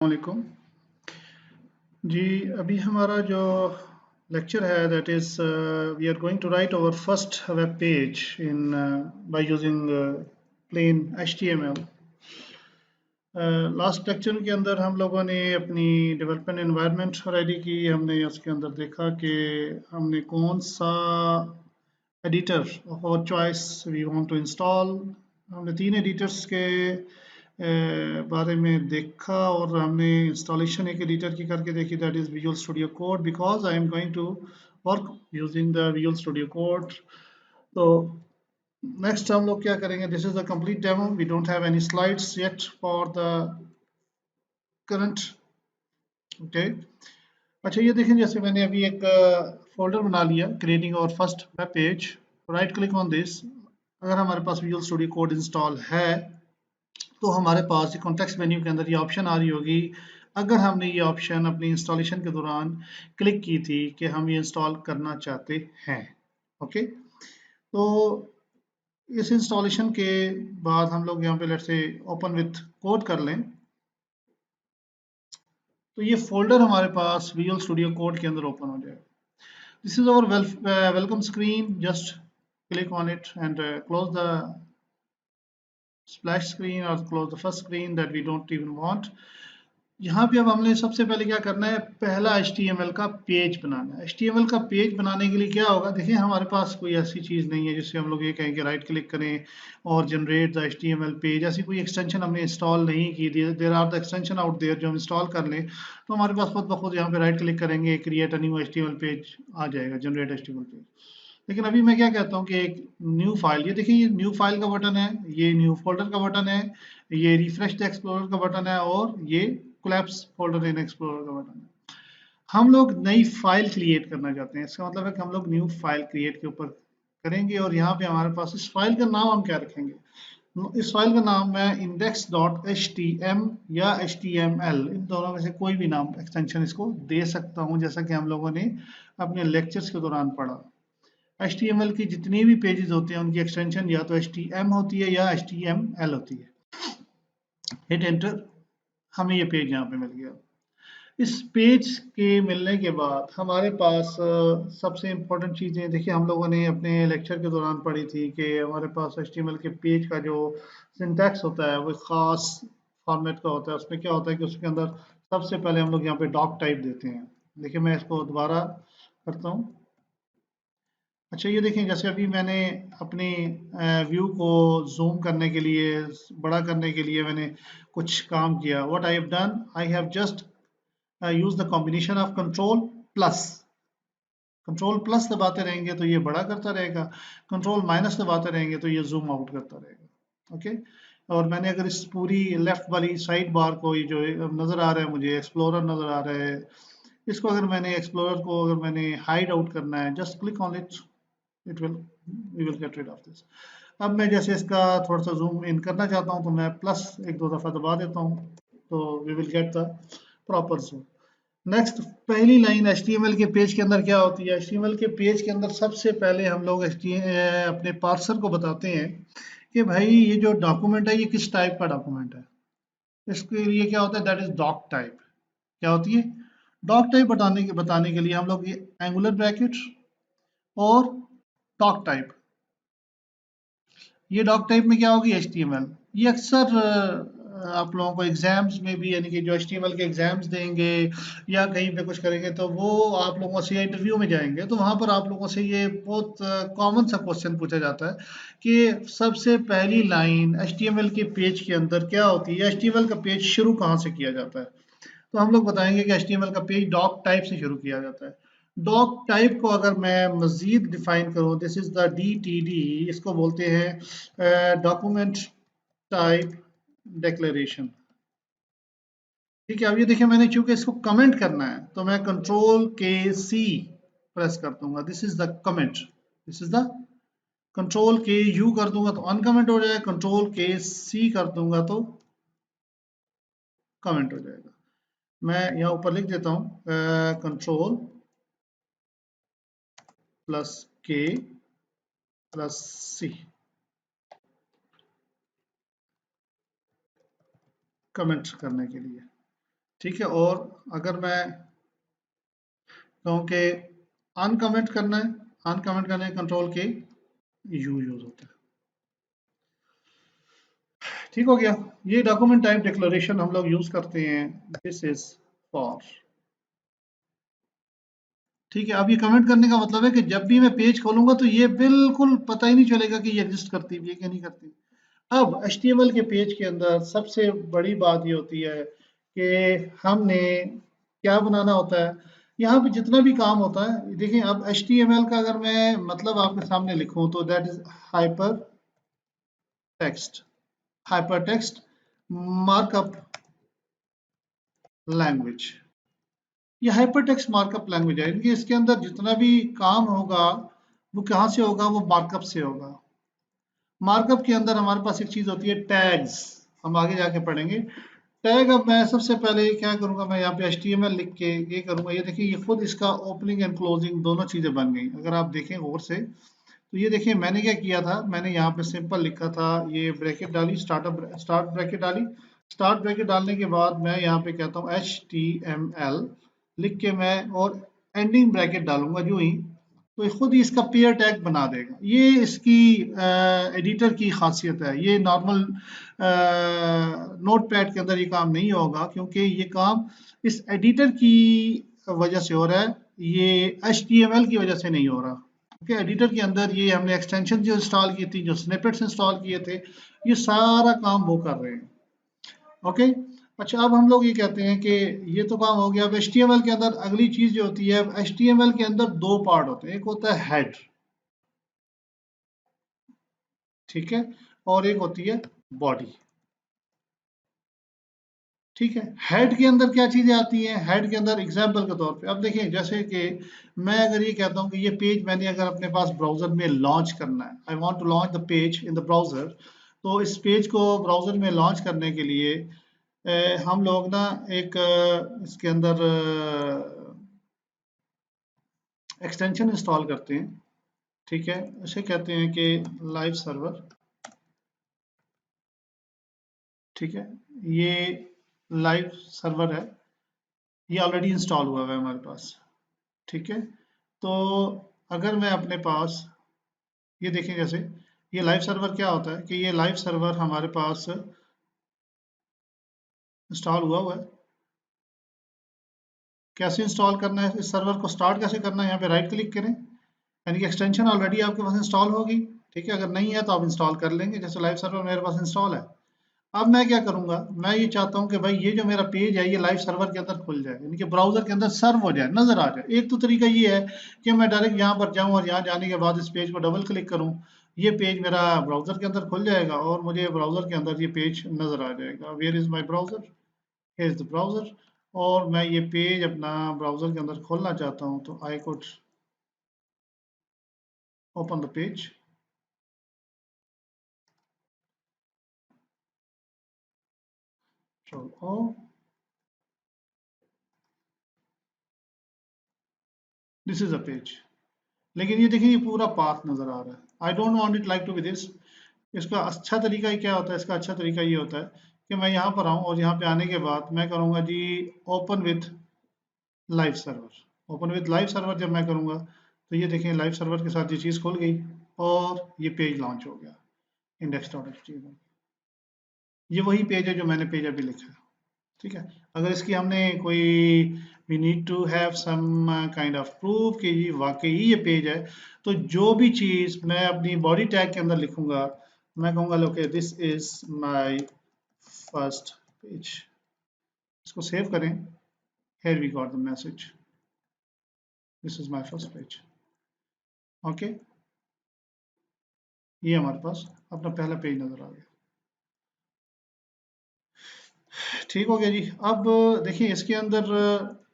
वालेकुम जी। अभी हमारा जो लेक्चर है that is we are going to write our first web page in by using plain HTML। Last lecture के अंदर हम लोगों ने अपनी डेवलपमेंट एनवायरनमेंट रेडी की। हमने उसके अंदर देखा कि हमने कौन सा editor of our choice we want to install. हमने तीन एडिटर्स के बारे में देखा और हमने इंस्टॉलेशन एक एडिटर की करके देखी that is visual studio code because I am going to work using the visual studio code. तो नेक्स्ट हम लोग क्या करेंगे, this is the complete demo, we don't have any slides yet for the current. Okay, अच्छा ये देखें, जैसे मैंने अभी एक फोल्डर बना लिया क्रिएटिंग और first web page. Right click on this. अगर हमारे पास विजुअल स्टूडियो कोड इंस्टॉल है तो हमारे पास कॉन्टेक्स्ट मेन्यू के अंदर ये ऑप्शन आ रही होगी। अगर हमने ये ऑप्शन अपनी इंस्टॉलेशन के दौरान क्लिक की थी कि हम ये इंस्टॉल करना चाहते हैं। ओके, तो इस इंस्टॉलेशन के बाद हम लोग यहाँ पे let's say open with code कर लें तो ये फोल्डर हमारे पास विजुअल स्टूडियो कोड के अंदर ओपन हो जाएगा। This is our welcome screen. Just click on it and close the splash screen or close the first screen that we don't even want। यहाँ पे अब हमने सबसे पहले क्या करना है, पहला HTML का पेज बनाना है। HTML का पेज बनाने के लिए क्या होगा, देखिए हमारे पास कोई ऐसी चीज़ नहीं है जिससे हम लोग ये कहें कि राइट क्लिक करें और जनरेट द HTML पेज। ऐसी कोई एक्सटेंशन हमने इंस्टॉल नहीं की। There are the extension out there जो हम इंस्टॉल कर लें तो हमारे पास खुद ब खुद यहाँ पे राइट क्लिक करेंगे, create a new HTML page आ जाएगा, जनरेट HTML पेज। लेकिन अभी मैं क्या कहता हूँ कि एक न्यू फाइल, ये देखिए ये न्यू फाइल का बटन है, ये न्यू फोल्डर का बटन है, ये रिफ्रेश द एक्सप्लोरर का बटन है और ये कोलैप्स फोल्डर इन एक्सप्लोरर का बटन है। हम लोग नई फाइल क्रिएट करना चाहते हैं। इसका मतलब है कि हम लोग न्यू फाइल क्रिएट के ऊपर करेंगे और यहाँ पे हमारे पास इस फाइल का नाम हम क्या रखेंगे, इस फाइल का नाम मैं index.htm या html, इन दोनों में से कोई भी नाम एक्सटेंशन इसको दे सकता हूँ, जैसा कि हम लोगों ने अपने लेक्चर्स के दौरान पढ़ा। HTML की जितनी भी पेजेस होते हैं उनकी एक्सटेंशन या तो HTM होती है या HTML होती है। हिट एंटर, हमें ये पेज यहाँ पे मिल गया। इस पेज के मिलने के बाद हमारे पास सबसे इम्पोर्टेंट चीज़ें, देखिए हम लोगों ने अपने लेक्चर के दौरान पढ़ी थी कि हमारे पास HTML के पेज का जो सिंटैक्स होता है वो ख़ास फॉर्मेट का होता है। उसमें क्या होता है कि उसके अंदर सबसे पहले हम लोग यहाँ पे डॉक टाइप देते हैं। देखिए मैं इसको दोबारा करता हूँ। अच्छा ये देखें, जैसे अभी मैंने अपनी व्यू को जूम करने के लिए, बड़ा करने के लिए मैंने कुछ काम किया। What I have done, I have just use the combination of control plus. Control plus दबाते रहेंगे तो ये बड़ा करता रहेगा, कंट्रोल माइनस दबाते रहेंगे तो ये जूम आउट करता रहेगा। ओके, और मैंने अगर इस पूरी लेफ्ट वाली साइड बार को, ये जो नज़र आ रहा है मुझे एक्सप्लोरर नज़र आ रहा है, इसको अगर मैंने एक्सप्लोरर को अगर मैंने हाइड आउट करना है, just click on it, it will, we will get rid of this. अब मैं जैसे इसका थोड़ा सा जूम इन करना चाहता हूँ तो मैं प्लस एक दो दफ़ा दबा देता हूँ तो we will get the proper zoom. Next, पहली लाइन HTML के पेज के अंदर क्या होती है, HTML के पेज के अंदर सबसे पहले हम लोग अपने पार्सर को बताते हैं कि भाई ये जो डॉक्यूमेंट है ये किस टाइप का डॉक्यूमेंट है। इसके लिए क्या होता है, दैट इज डॉक टाइप। क्या होती है, डॉक टाइप बताने के लिए हम लोग ये एंगुलर ब्रैकेट और डॉक टाइप, ये डॉक टाइप में क्या होगी, HTML। ये अक्सर आप लोगों को एग्जाम्स में भी, यानी कि जो HTML के एग्जाम्स देंगे या कहीं पे कुछ करेंगे तो वो आप लोगों से, या इंटरव्यू में जाएंगे तो वहाँ पर आप लोगों से ये बहुत कॉमन सा क्वेश्चन पूछा जाता है कि सबसे पहली लाइन HTML के पेज के अंदर क्या होती है, HTML का पेज शुरू कहाँ से किया जाता है। तो हम लोग बताएंगे कि HTML का पेज डॉक टाइप से शुरू किया जाता है। डॉक टाइप को अगर मैं मजीद डिफाइन करूं, दिस इज द DTD, इसको बोलते हैं डॉक्यूमेंट टाइप डिक्लेरेशन। ठीक है, अब ये देखिए मैंने चूंकि इसको कमेंट करना है तो मैं Ctrl+K+C प्रेस कर दूंगा, this is the comment, this is the Ctrl+K+U कर दूंगा तो अनकमेंट हो जाएगा, Ctrl+K+C कर दूंगा तो कमेंट हो जाएगा। मैं यहाँ ऊपर लिख देता हूँ Ctrl+K+C कमेंट करने के लिए। ठीक है। और अगर मैं कहूँ कि अनकमेंट करना है, अनकमेंट करने कंट्रोल के यू यूज होता है। ठीक हो गया। ये डॉक्यूमेंट टाइप डिक्लेरेशन हम लोग यूज करते हैं, दिस इज फॉर। ठीक है। अब ये कमेंट करने का मतलब है कि जब भी मैं पेज खोलूंगा तो ये बिल्कुल पता ही नहीं चलेगा कि ये एग्जिस्ट करती है कि नहीं करती। अब HTML के पेज के अंदर सबसे बड़ी बात ये होती है कि हमने क्या बनाना होता है। यहाँ पे जितना भी काम होता है, देखिए अब HTML का अगर मैं मतलब आपके सामने लिखूं तो that is hyper text, hyper text markup language. ये हाइपर टेक्स्ट मार्कअप लैंग्वेज है। इनके इसके अंदर जितना भी काम होगा वो कहाँ से होगा, वो मार्कअप से होगा। मार्कअप के अंदर हमारे पास एक चीज होती है टैग्स, हम आगे जाके पढ़ेंगे। टैग, अब मैं सबसे पहले क्या करूंगा, मैं यहाँ पे HTML लिख के ये करूंगा। ये देखिए ये खुद इसका ओपनिंग एंड क्लोजिंग दोनों चीजें बन गई। अगर आप देखें गौर से तो ये देखिए मैंने क्या किया था, मैंने यहाँ पे सिंपल लिखा था, ये ब्रैकेट डाली, स्टार्ट ब्रैकेट डाली। स्टार्ट ब्रैकेट डालने के बाद मैं यहाँ पे कहता हूँ HTML लिख के मैं और एंडिंग ब्रैकेट डालूंगा जो ही, तो ये खुद ही इसका पेयर टैग बना देगा। ये इसकी एडिटर की खासियत है। ये नॉर्मल नोट पैड के अंदर ये काम नहीं होगा, क्योंकि ये काम इस एडिटर की वजह से हो रहा है, ये HTML की वजह से नहीं हो रहा। ओके, एडिटर के अंदर ये हमने एक्सटेंशन जो इंस्टॉल की थी, जो स्निपेट्स इंस्टॉल किए थे, ये सारा काम वो कर रहे हैं। ओके। अच्छा, अब हम लोग ये कहते हैं कि ये तो काम हो गया। अब HTML के अंदर अगली चीज जो होती है, HTML के अंदर दो पार्ट होते हैं, एक होता है हेड, ठीक है, और एक होती है बॉडी। ठीक है। हेड के अंदर क्या चीजें आती हैं, हेड के अंदर एग्जाम्पल के तौर पे अब देखें, जैसे कि मैं अगर ये कहता हूँ कि ये पेज मैंने अगर अपने पास ब्राउजर में लॉन्च करना है, I want to launch the page in the browser, तो इस पेज को ब्राउजर में लॉन्च करने के लिए हम लोग ना एक इसके अंदर एक्सटेंशन इंस्टॉल करते हैं। ठीक है, उसे कहते हैं कि लाइव सर्वर। ठीक है, ये लाइव सर्वर है, ये ऑलरेडी इंस्टॉल हुआ है हमारे पास। ठीक है, तो अगर मैं अपने पास ये देखें, जैसे ये लाइव सर्वर क्या होता है कि ये लाइव सर्वर हमारे पास इंस्टॉल हुआ है। कैसे इंस्टॉल करना है, इस सर्वर को स्टार्ट कैसे करना है, यहाँ पे राइट क्लिक करें, यानी कि एक्सटेंशन ऑलरेडी आपके पास इंस्टॉल होगी। ठीक है, अगर नहीं है तो आप इंस्टॉल कर लेंगे। जैसे लाइव सर्वर मेरे पास इंस्टॉल है। अब मैं क्या करूंगा, मैं ये चाहता हूँ कि भाई ये जो मेरा पेज है ये लाइव सर्वर के अंदर खुल जाए, यानी कि ब्राउजर के अंदर सर्व हो जाए, नजर आ जाए। एक तो तरीका ये है कि मैं डायरेक्ट यहाँ पर जाऊँ और यहाँ जाने के बाद इस पेज को डबल क्लिक करूँ, ये पेज मेरा ब्राउजर के अंदर खुल जाएगा और मुझे ब्राउजर के अंदर ये पेज नजर आ जाएगा। Where is my browser, here is the browser. और मैं ये पेज अपना ब्राउजर के अंदर खोलना चाहता हूँ, तो I could open the page. So, this is a page. लेकिन ये देखिए ये पूरा पाथ नजर आ रहा है। I don't want it like to be this. इसका अच्छा तरीका ही क्या होता है, इसका अच्छा तरीका ये होता है कि मैं यहाँ पर आऊँ और यहाँ पे आने के बाद मैं करूँगा जी open with live server. Open with live server जब मैं करूँगा तो ये देखें लाइव सर्वर के साथ ये चीज़ खुल गई और ये पेज लॉन्च हो गया, index.html। ये वही पेज है जो मैंने पेज अभी लिखा है। ठीक है, अगर इसकी हमने कोई we need to have some kind of proof कि ये वाकई ये पेज है, तो जो भी चीज़ मैं अपनी बॉडी टैग के अंदर लिखूंगा, मैं कहूँगा okay this is my first page. इसको सेव करें। here we got the message, this is my first page। Okay, ये हमारे पास अपना पहला पेज नजर आ गया। ठीक हो गया जी। अब देखिए इसके अंदर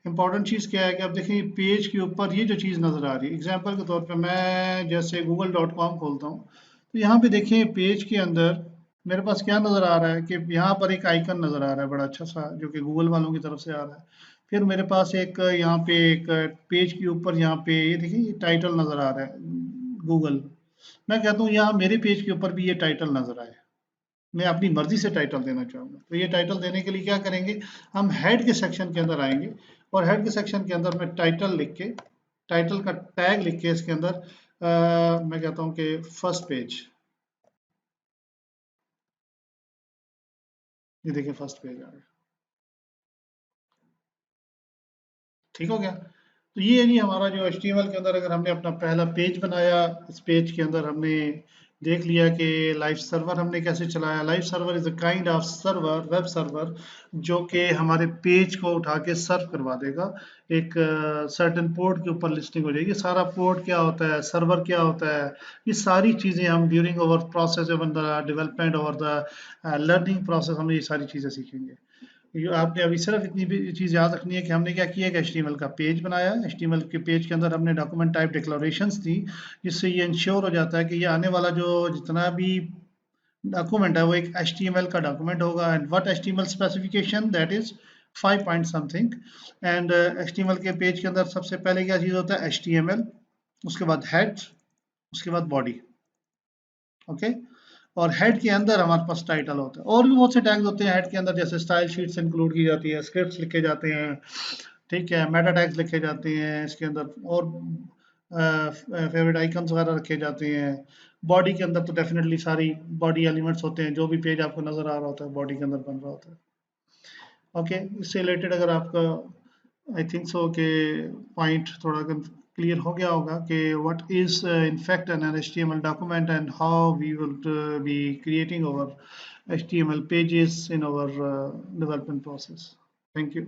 इंपॉर्टेंट चीज़ क्या है कि अब देखिए पेज के ऊपर ये जो चीज़ नज़र आ रही है, एग्जांपल के तौर पे मैं जैसे google.com खोलता हूँ, तो यहाँ पे देखिए पेज के अंदर मेरे पास क्या नज़र आ रहा है कि यहाँ पर एक आइकन नज़र आ रहा है बड़ा अच्छा सा, जो कि गूगल वालों की तरफ से आ रहा है। फिर मेरे पास एक यहाँ पे एक पेज के ऊपर यहाँ पे ये देखिए ये टाइटल नज़र आ रहा है गूगल। मैं कहता हूँ यहाँ मेरे पेज के ऊपर भी ये टाइटल नज़र आए, मैं अपनी मर्जी से टाइटल देना चाहूँगा। तो ये टाइटल देने के लिए क्या करेंगे, हम हेड के सेक्शन के अंदर आएंगे और हेड के सेक्शन के अंदर मैं टाइटल लिख के, टाइटल का टैग लिख के इसके अंदर मैं कहता हूँ कि फर्स्ट पेज, ये देखिए फर्स्ट पेज आ गया। ठीक हो गया। तो ये है जी हमारा जो HTML के अंदर अगर हमने अपना पहला पेज बनाया, इस पेज के अंदर हमने देख लिया कि लाइव सर्वर हमने कैसे चलाया। Live server is a kind of server, web server, जो कि हमारे पेज को उठा के सर्व करवा देगा। एक सर्टेन पोर्ट के ऊपर लिस्टिंग हो जाएगी। सारा पोर्ट क्या होता है, सर्वर क्या होता है, ये सारी चीज़ें हम during over process of the development और द लर्निंग प्रोसेस हम ये सारी चीज़ें सीखेंगे। ये आपने अभी सिर्फ इतनी भी चीज़ याद रखनी है कि हमने क्या किया कि HTML का पेज बनाया। HTML के पेज के अंदर हमने डॉक्यूमेंट टाइप डिक्लेरेशंस दी, जिससे ये इंश्योर हो जाता है कि ये आने वाला जो जितना भी डॉक्यूमेंट है वो एक HTML का डॉक्यूमेंट होगा। And what HTML specification, that is 5 point something. And HTML के पेज के अंदर सबसे पहले क्या चीज़ होता है, HTML, उसके बाद हेड, उसके बाद बॉडी। ओके, और हेड के अंदर हमारे पास टाइटल होता है। और भी बहुत से टैग्स होते हैं हेड के अंदर, जैसे स्टाइल शीट्स इंक्लूड की जाती है, स्क्रिप्ट्स लिखे जाते हैं, ठीक है, मेटा टैग्स लिखे जाते हैं इसके अंदर, और फेवरेट आइकन्स वगैरह रखे जाते हैं। बॉडी के अंदर तो डेफिनेटली सारी बॉडी एलिमेंट्स होते हैं, जो भी पेज आपको नजर आ रहा होता है बॉडी के अंदर बन रहा होता है। ओके, इससे रिलेटेड अगर आपका आई थिंक सो के पॉइंट थोड़ा क्लियर हो गया होगा कि what is in fact an HTML document and how we will be creating our HTML pages in our development process. Thank you.